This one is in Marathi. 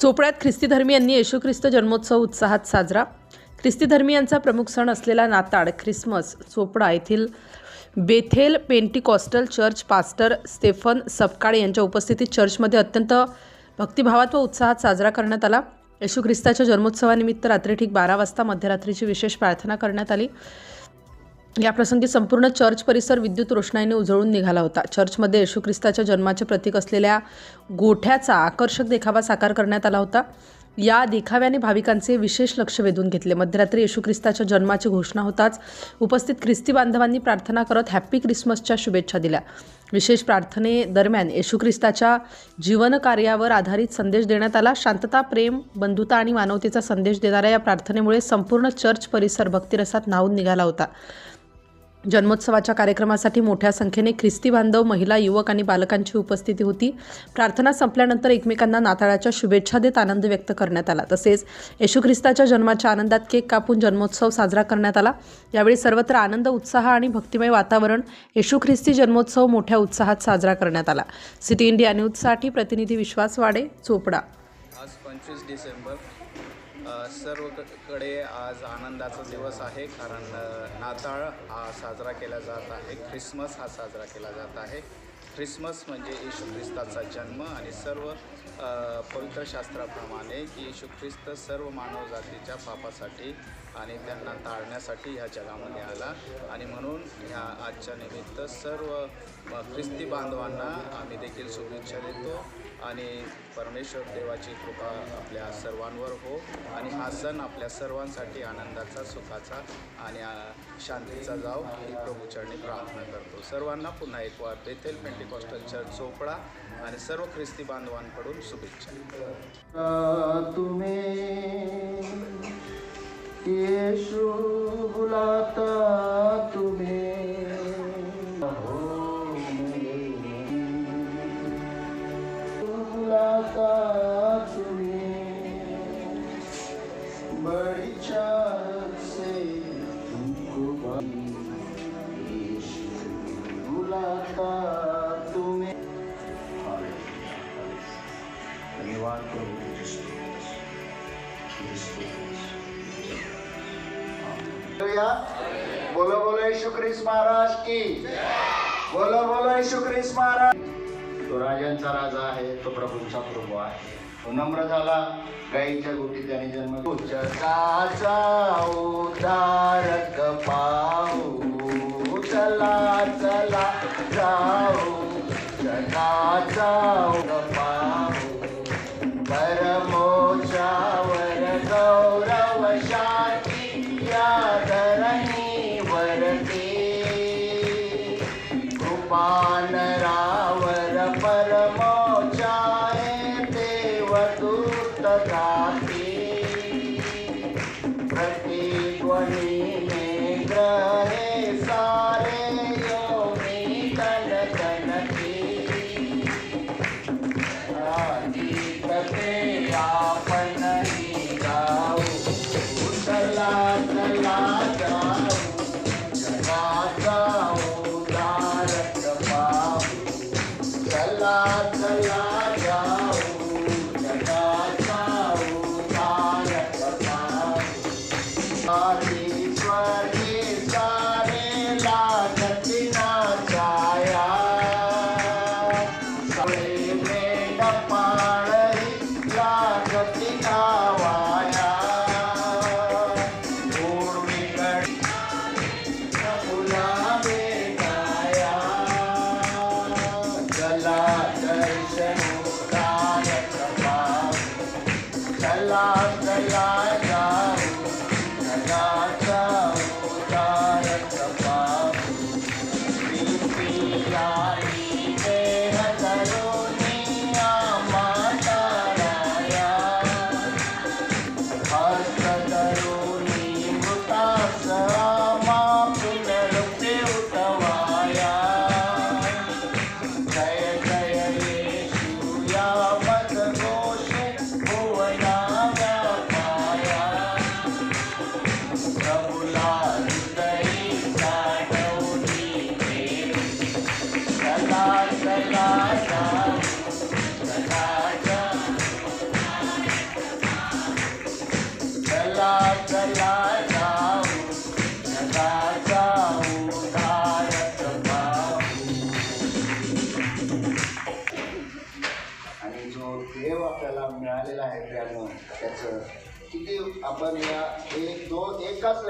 चोपड्यात ख्रिस्ती धर्मीयांनी येशू ख्रिस्त जन्मोत्सव उत्साहात साजरा. ख्रिस्ती धर्मीयांचा प्रमुख सण असलेला नाताळ ख्रिसमस चोपडा येथील Bethel Pentecostal church pastor Stephen Sapkale यांच्या उपस्थितीत चर्चमध्ये अत्यंत भक्तिभावात व उत्साहात साजरा करण्यात आला. येशू ख्रिस्ताच्या जन्मोत्सवानिमित्त रात्री ठीक 12 वाजता मध्यरात्रीची विशेष प्रार्थना करण्यात आली. याप्रसंगी संपूर्ण चर्च परिसर विद्युत रोषणाईने उजळून निघाला होता. चर्चमध्ये येशू ख्रिस्ताच्या जन्माचे प्रतीक असलेल्या गोठ्याचा आकर्षक देखावा साकार करण्यात आला होता. या देखाव्याने भाविकांचे विशेष लक्ष वेधून घेतले. मध्यरात्री येशू ख्रिस्ताच्या जन्माची घोषणा होताच उपस्थित ख्रिस्ती बांधवांनी प्रार्थना करत हॅपी ख्रिसमसच्या शुभेच्छा दिल्या. विशेष प्रार्थनेदरम्यान येशू ख्रिस्ताच्या जीवनकार्यावर आधारित संदेश देण्यात आला. शांतता, प्रेम, बंधुता आणि मानवतेचा संदेश देणाऱ्या या प्रार्थनेमुळे संपूर्ण चर्च परिसर भक्तिरसात न्हाऊन निघाला होता. जन्मोत्सवाच्या कार्यक्रमासाठी मोठ्या संख्येने ख्रिस्ती बांधव, महिला, युवक आणि बालकांची उपस्थिती होती. प्रार्थना संपल्यानंतर एकमेकांना नाताळाच्या शुभेच्छा देत आनंद व्यक्त करण्यात आला. तसेच येशू ख्रिस्ताच्या जन्माच्या आनंदात केक कापून जन्मोत्सव साजरा करण्यात आला. यावेळी सर्वत्र आनंद, उत्साह आणि भक्तिमय वातावरण. येशू ख्रिस्ती जन्मोत्सव मोठ्या उत्साहात साजरा करण्यात आला. सिटी इंडिया न्यूजसाठी प्रतिनिधी विश्वास वाडे, चोपडा. आज 25 डिसेंबर सर्वकडे आज आनंदाचा दिवस आहे, कारण नाताळ हा साजरा केला जात आहे, ख्रिसमस हा साजरा केला जात आहे. ख्रिसमस म्हणजे येशू ख्रिस्ताचा जन्म आणि सर्व पवित्र शास्त्राप्रमाणे की येशू ख्रिस्त सर्व मानवजातीच्या पापासाठी आणि त्यांना टाळण्यासाठी ह्या जगामध्ये आला. आणि म्हणून ह्या आजच्या निमित्त सर्व ख्रिस्ती बांधवांना आम्ही देखील शुभेच्छा देतो आणि परमेश्वर देवाची कृपा आपल्या सर्वांवर हो आणि हा सण आपल्या सर्वांसाठी आनंदाचा, सुखाचा आणि शांतीचा जाव ही प्रभूचरणी प्रार्थना करतो. सर्वांना पुन्हा एक वार बेथेल पेंटिकॉस्टल चर्च चोपडा आणि सर्व ख्रिस्ती बांधवांकडून शुभेच्छा. तुम्ही येशू बुलाता तुम्हें बड़ी चाहत से तुमको यीशु बुलाता तुम्हें. धन्यवाद प्रभु. बोलो बोलो यीशु ख्रिस्त महाराज की. बोलो बोलो यीशु ख्रिस्त महाराज. तो राजांचा राजा आहे, तो प्रभूंचा प्रभू आहे. तो नम्र झाला, गाईच्या गोटी त्याने जन्म. जगाचा उद्धारक पाहू, चला चला जाऊ. जगाचा पाहू, परमोच्चावर गौरव शांती या धरणीवर कृपानरावर परमोच्चारे देवदूत गाते. प्रतिध्वनीने ग्रहे सारे योनी तनतनते. आदिकते आपणही गाऊ, चला चला जाऊ. जगाचा उद्धारक पाहू, चला चला जाऊ. जगाचा उद्धारक पाहू. आधी स्वर्गी सारे लागती नाचाया. सगळे मेंढ पाळही लागती गावाया. पूर्वीकडे फुला बेगाया. चला दर्शन उद्धारक पाहू, चला चला जाऊ. जगाचा उद्धारक पाहू. प्रीती आली देह धरुनी आम्हा ताराया. हस्त धरुनी मृतास आम्हा पुनरुक्ती उठवाया. जय जय येशू या मत घोषे भुवना व्यापी. चला चला जाऊ जगाचा उद्धारक पाहू. आणि जो देव आपल्याला मिळालेला आहे त्यानं त्याचं किती आपण या एकाच